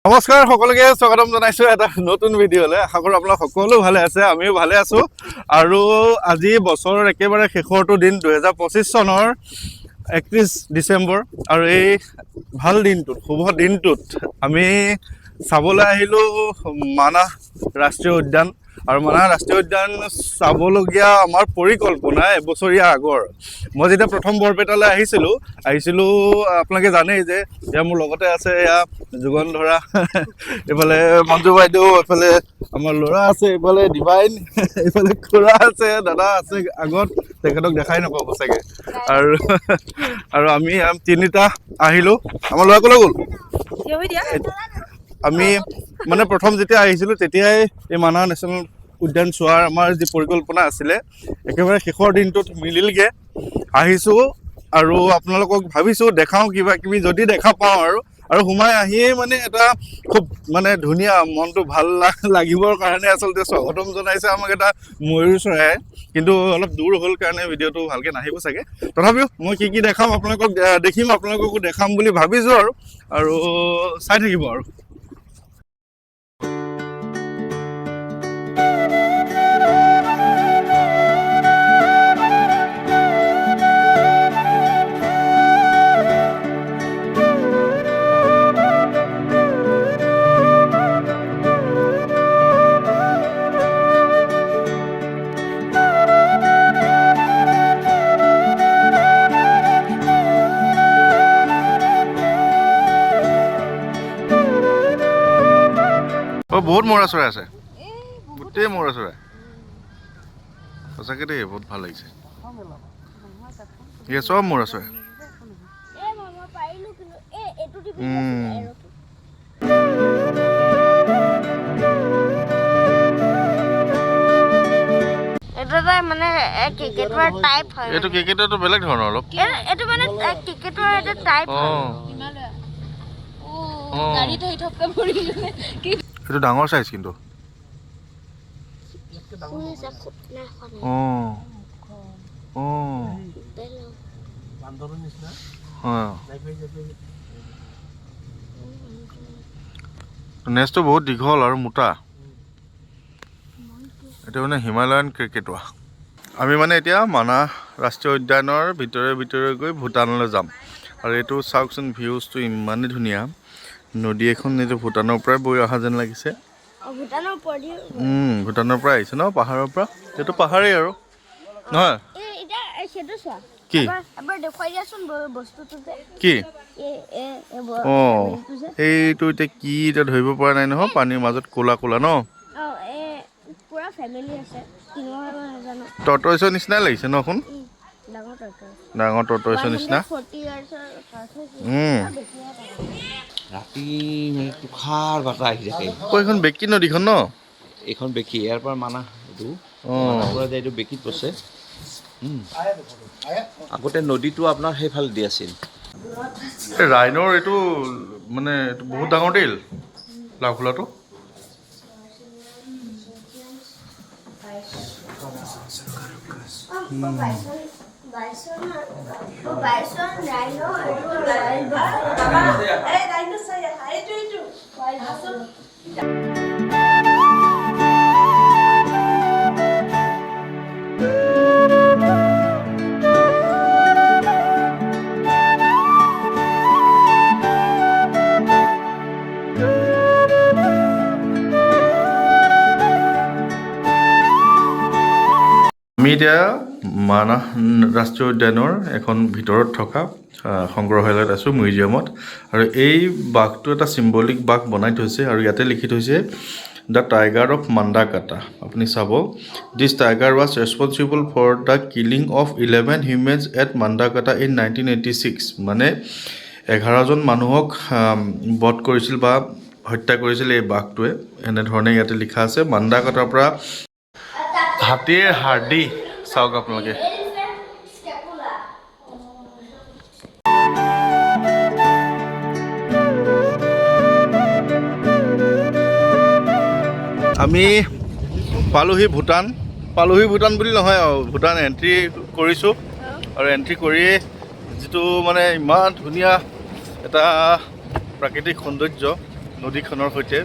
নমস্কাৰ সকলোকে স্বাগতম জনাইছোঁ এটা নতুন ভিডিঅ'লৈ। আশা কৰোঁ আপোনালোক সকলো ভালে আছে, আমিও ভালে আছোঁ। আৰু আজি বছৰৰ একেবাৰে শেষৰটো দিন 2025 চনৰ 31 ডিচেম্বৰ। আৰু এই ভাল দিনটোত, শুভ দিনটোত আমি চাবলৈ আহিলোঁ মানাহ ৰাষ্ট্ৰীয় উদ্যান। আৰু মানাহ ৰাষ্ট্ৰীয় উদ্যান চাবলগীয়া আমাৰ পৰিকল্পনা এবছৰীয়া আগৰ। মই যেতিয়া প্ৰথম বৰপেটালৈ আহিছিলোঁ আপোনালোকে জানেই যে এয়া মোৰ লগতে আছে, এয়া যুগন ধৰা, এইফালে মঞ্জু বাইদেউ, এইফালে আমাৰ ল'ৰা আছে, এইফালে ডিভাইন, এইফালে খুৰা আছে, দাদা আছে আগত, তেখেতক দেখাই নাপাব চাগে। আৰু আমি তিনিটা আহিলোঁ। আমাৰ ল'ৰা ক'লৈ গ'ল? আমি মানে প্ৰথম যেতিয়া আহিছিলোঁ তেতিয়াই এই মানাহ নেশ্যনেল উদ্যান চোৱাৰ আমাৰ যি পৰিকল্পনা আছিলে একেবাৰে শেষৰ দিনটোত মিলিলগৈ। আহিছোঁ আৰু আপোনালোকক ভাবিছোঁ দেখাওঁ কিবা কিবি, যদি দেখা পাওঁ আৰু সোমাই আহিয়েই মানে এটা খুব মানে ধুনীয়া, মনটো ভাল লাগিবৰ কাৰণে আচলতে স্বাগতম জনাইছে আমাক এটা ময়ূৰ চৰাই। কিন্তু অলপ দূৰ হ'ল কাৰণে ভিডিঅ'টো ভালকৈ নাহিব চাগে। তথাপিও মই কি দেখাম আপোনালোকক দেখিম, আপোনালোককো দেখাম বুলি ভাবিছোঁ আৰু চাই থাকিব আৰু। বহুত মৌৰা চৰাই আছে, গোটেই মৌৰা চৰাই। সঁচাকৈ দেই, বহুত ভাল লাগিছে। এয়া চব মৌৰা চৰাই। এইটো ক্ৰিকেটৰটো বেলেগ ধৰণৰ অলপ। এইটো মানে ক্ৰিকেটৰ এটা টাইপ হয়। গাড়ীত আহি থপকে পৰিলে কি? এইটো ডাঙৰ সাইজ কিন্তু। নেজটো বহুত দীঘল আৰু মোটা। এইটো মানে হিমালয়ান ক্ৰিকেটুৱা। আমি মানে এতিয়া মানাহ ৰাষ্ট্ৰীয় উদ্যানৰ ভিতৰে গৈ ভূটানলৈ যাম। আৰু এইটো চাওকচোন, ভিউজটো ইমানেই ধুনীয়া। নদী এখন এইটো ভূটানৰ পৰাই বৈ অহা যেন লাগিছে। ভূটানৰ পৰা আহিছে ন, পাহাৰৰ পৰা। এইটো পাহাৰেই আৰু নহয় কি? কি এইটো এতিয়া কি এতিয়া ধৰিব পৰা নাই নহয়, পানীৰ মাজত ক'লা ক'লা ন। টৰ্টইছৰ নিচিনাই লাগিছে ন এখন, ডাঙৰ টৰ্টইছৰ নিচিনা। ৰাতি তুষাৰ বতাহ আহি থাকে। এইখন বেকি নদীখন ন? এইখন বেকি, ইয়াৰ পৰা মানাহ, এইটো মানাহ পৰা যায়, এইটো বেকিত পছে। আগতে নদীটো আপোনাৰ সেইফালে দি আছিল। ৰাইনৰ এইটো মানে বহুত ডাঙৰ দেই লাওখোলাটো। আমি এতিয়া মানাহ ৰাষ্ট্ৰীয় উদ্যানৰ এখন ভিতৰত থকা সংগ্ৰহালয়ত আছোঁ, মিউজিয়ামত। আৰু এই বাঘটো এটা চিম্বলিক বাঘ বনাই থৈছে আৰু ইয়াতে লিখি থৈছে দ্য টাইগাৰ অফ মাণ্ডাকাটা। আপুনি চাব, this tiger was responsible for the killing of 11 humans at Mandakata in 1986। মানে 11জন মানুহক বধ কৰিছিল বা হত্যা কৰিছিল এই বাঘটোৱে, এনেধৰণে ইয়াতে লিখা আছে। মাণ্ডাকাটাৰ পৰা হাতীৰ হাৰ্ডি চাওক আপোনালোকে। আমি পালোহি ভূটান। ভূটান বুলি নহয় আৰু, ভূটান এণ্ট্ৰি কৰিছোঁ। আৰু এণ্ট্ৰি কৰিয়ে যিটো মানে ইমান ধুনীয়া এটা প্ৰাকৃতিক সৌন্দৰ্য, নদীখনৰ সৈতে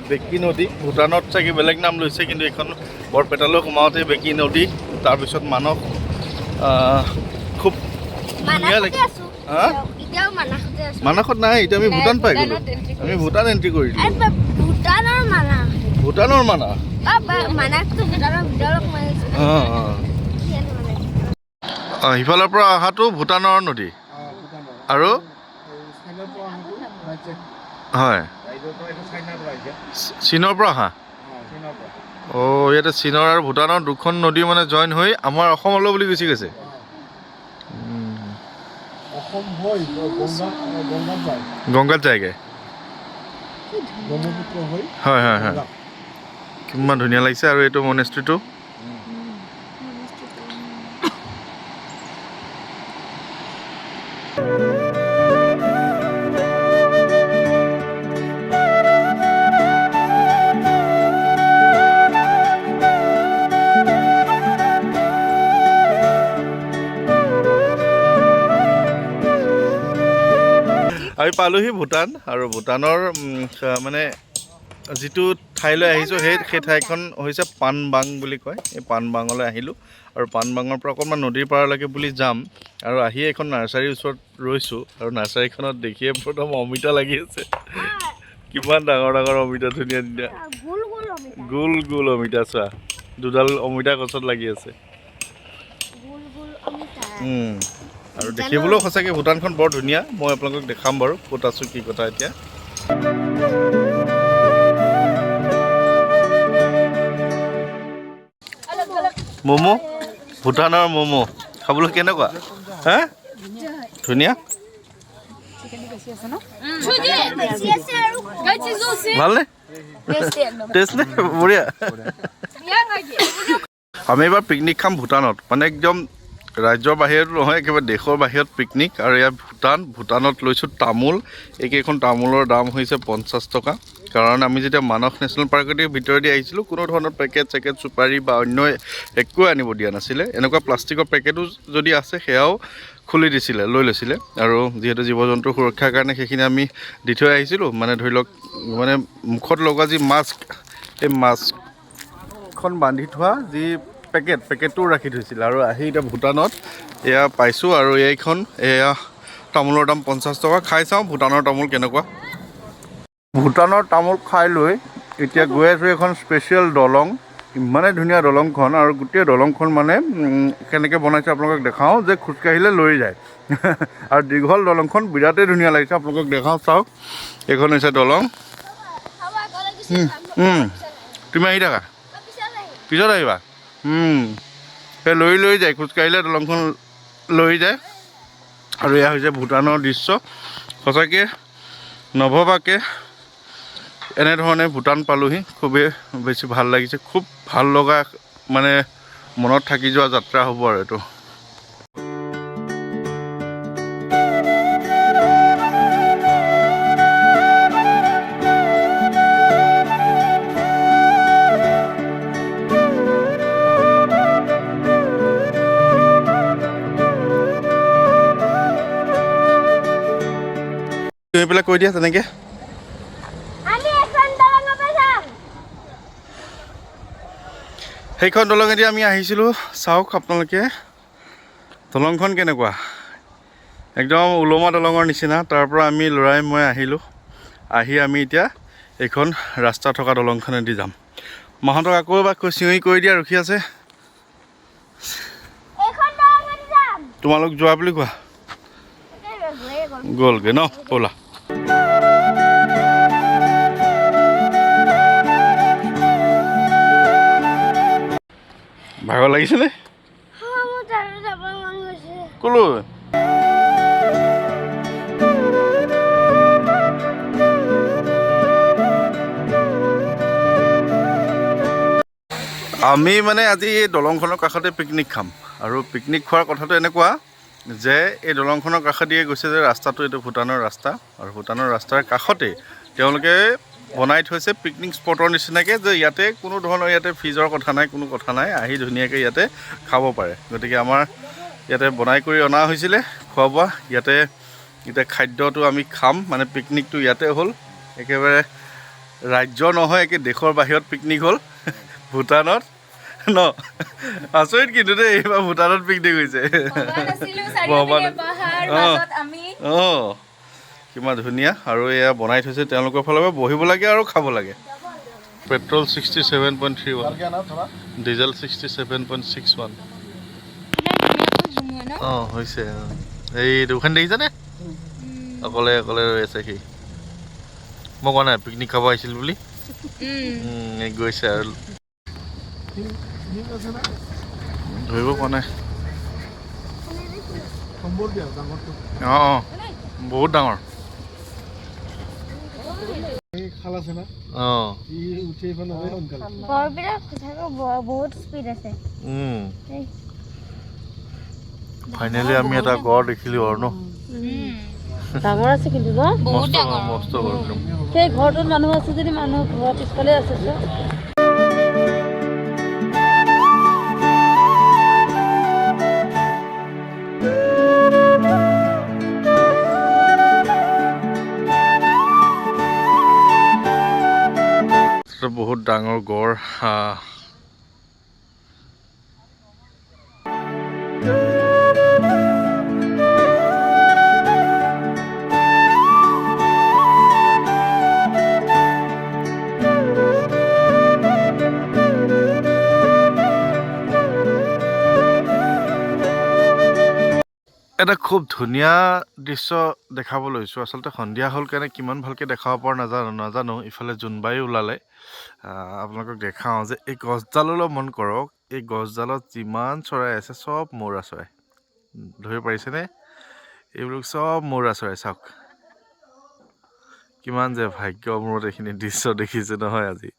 বেকি নদী ভূটানত চাগে বেলেগ নাম লৈছে কিন্তু এইখন বৰপেটালৈ সোমাওঁতে বেকি নদী তাৰপিছত মানস খুব ধুনীয়া লাগে হা এতিয়াও মানাসতে আছো মানসত নাই এতিয়া আমি ভূটান পাই গ'লো আমি ভূটান এণ্ট্ৰি কৰি দিলোঁ ভূটানৰ মানাস ভূটানৰ মানস মানাসটো ভূটানৰ ভিতৰত সোমাইছে সিফালৰ পৰা অহাটো ভূটানৰ নদী আৰু হয় চীনৰ পৰা অহা অঁ ইয়াতে চীনৰ আৰু ভূটানৰ দুখন নদী মানে জইন হৈ আমাৰ অসমলৈ বুলি গুচি গৈছে গংগাত যায়গৈ হয় হয় হয় কিমান ধুনীয়া লাগিছে আৰু এইটো মনেষ্ট্ৰিটো আমি পালোহি ভূটান আৰু ভূটানৰ মানে যিটো ঠাইলৈ আহিছোঁ সেই ঠাইখন হৈছে পানবাং বুলি কয় এই পানবাঙলৈ আহিলোঁ আৰু পানবাঙৰ পৰা অকণমান নদীৰ পাৰলৈকে বুলি যাম আৰু আহি এখন নাৰ্চাৰীৰ ওচৰত ৰৈছোঁ আৰু নাৰ্চাৰীখনত দেখিয়ে প্ৰথম অমিতা লাগি আছে কিমান ডাঙৰ ডাঙৰ অমিতা ধুনীয়া ধুনীয়া গোল গোল অমিতা চোৱা দুডাল অমিতা গছত লাগি আছে আৰু দেখিবলৈও সঁচাকৈ ভূটানখন বৰ ধুনীয়া মই আপোনালোকক দেখাম বাৰু ক'ত আছোঁ কি কথা এতিয়া ম'ম' ভূটানৰ ম'ম' খাবলৈ কেনেকুৱা হা ধুনীয়া ভালনে টেষ্ট নে বঢ়িয়া আমি এবাৰ পিকনিক খাম ভূটানত মানে একদম ৰাজ্যৰ বাহিৰত নহয় একেবাৰে দেশৰ বাহিৰত পিকনিক আৰু ইয়াত ভূটানত লৈছোঁ তামোল এইকেইখন তামোলৰ দাম হৈছে 50 টকা কাৰণ আমি যেতিয়া মানস নেশ্যনেল পাৰ্কতে ভিতৰেদি আহিছিলোঁ কোনো ধৰণৰ পেকেট চুপাৰী বা অন্য একোৱে আনিব দিয়া নাছিলে এনেকুৱা প্লাষ্টিকৰ পেকেটো যদি আছে সেয়াও খুলি দিছিলে লৈ লৈছিলে আৰু যিহেতু জীৱ জন্তুৰ সুৰক্ষাৰ কাৰণে সেইখিনি আমি দি থৈ আহিছিলোঁ মানে ধৰি লওক মানে মুখত লগোৱা যি মাস্ক এই মাস্কখন বান্ধি থোৱা যি পেকেটটো ৰাখি থৈছিল আৰু আহি এতিয়া ভূটানত এয়া পাইছোঁ আৰু এইখন এয়া তামোলৰ দাম 50 টকা খাই চাওঁ ভূটানৰ তামোল কেনেকুৱা ভূটানৰ তামোল খাই লৈ এতিয়া গৈ আছোঁ এখন স্পেচিয়েল দলং ইমানে ধুনীয়া দলংখন আৰু গোটেই দলংখন মানে কেনেকৈ বনাইছে আপোনালোকক দেখাওঁ যে খোজকাঢ়িলে লৈ যায় আৰু দীঘল দলংখন বিৰাটেই ধুনীয়া লাগিছে আপোনালোকক দেখাওঁ চাওক এইখন হৈছে দলং তুমি আহি থাকা পিছত আহিবা সেই লৈ যায় খোজকাঢ়িলে দলংখন লৈ যায় আৰু এয়া হৈছে ভূটানৰ দৃশ্য সঁচাকৈ নভবাকৈ এনেধৰণে ভূটান পালোহি খুবেই বেছি ভাল লাগিছে খুব ভাল লগা মানে মনত থাকি যোৱা যাত্ৰা হ'ব আৰু এইটো এইবিলাক কৈ দিয়া তেনেকৈ সেইখন দলঙেদি আমি আহিছিলোঁ চাওক আপোনালোকে দলংখন কেনেকুৱা একদম ওলমা দলঙৰ নিচিনা তাৰ পৰা আমি ল'ৰাই মই আহিলোঁ আহি আমি এতিয়া এইখন ৰাস্তা থকা দলংখনেদি যাম মাহঁতক আকৌ এবাৰ চিঞৰি কৰি দিয়া ৰখি আছে তোমালোক যোৱা বুলি কোৱা গ'লগৈ ন ব'লা ভাগৰ লাগিছেনে ক'লৈ আমি মানে আজি এই দলংখনৰ কাষতে পিকনিক খাম আৰু পিকনিক খোৱাৰ কথাটো এনেকুৱা যে এই দলংখনৰ কাষেদিয়ে গৈছে যে ৰাস্তাটো এইটো ভূটানৰ ৰাস্তা আৰু ভূটানৰ ৰাস্তাৰ কাষতে তেওঁলোকে বনাই থৈছে পিকনিক স্পটৰ নিচিনাকৈ যে ইয়াতে কোনো ধৰণৰ ইয়াতে ফিজৰ কথা নাই কোনো কথা নাই আহি ধুনীয়াকৈ ইয়াতে খাব পাৰে গতিকে আমাৰ ইয়াতে বনাই কৰি অনা হৈছিলে খোৱা বোৱা ইয়াতে এতিয়া খাদ্যটো আমি খাম মানে পিকনিকটো ইয়াতে হ'ল একেবাৰে ৰাজ্য নহয় একে দেশৰ বাহিৰত পিকনিক হ'ল ভূটানত ন আচৰিত কিন্তু দেই এইবাৰ ভূটানত পিকনিক হৈছে অঁ কিমান ধুনীয়া আৰু এয়া বনাই থৈছে তেওঁলোকৰ ফালৰ পৰা বহিব লাগে আৰু খাব লাগে পেট্ৰল 67.31 ডিজেল 67.61 অঁ হৈছে এই দুখন দেখিছানে অকলে অকলে ৰৈ আছে সি মই কোৱা নাই পিকনিক খাব আহিছিল বুলি গৈছে আৰু ধৰিব পৰা নাই অঁ অঁ বহুত ডাঙৰ অঁ বৰবিলাক সঁচাকৈ বহুত স্পীড আছে ফাইনেলি আমি এটা গড় দেখিলোঁ আৰু ন ডাঙৰ আছে কিন্তু ন মস্ত মস্ত গড় একদম সেই ঘৰটোত মানুহ আছে যদি মানুহ ঘৰৰ পিছফালে আছে বহুত ডাঙৰ গড় এটা খুব ধুনীয়া দৃশ্য দেখাব লৈছোঁ আচলতে সন্ধিয়া হ'ল কাৰণে কিমান ভালকৈ দেখাব পৰা নাজানো ইফালে জোনবাই ওলালে আপোনালোকক দেখাওঁ যে এই গছডাললৈ মন কৰক এই গছডালত যিমান চৰাই আছে চব মৌৰা চৰাই ধৰিব পাৰিছেনে এইবিলাক চব মৌৰা চৰাই চাওক কিমান যে ভাগ্য মূৰত এইখিনি দৃশ্য দেখিছে নহয় আজি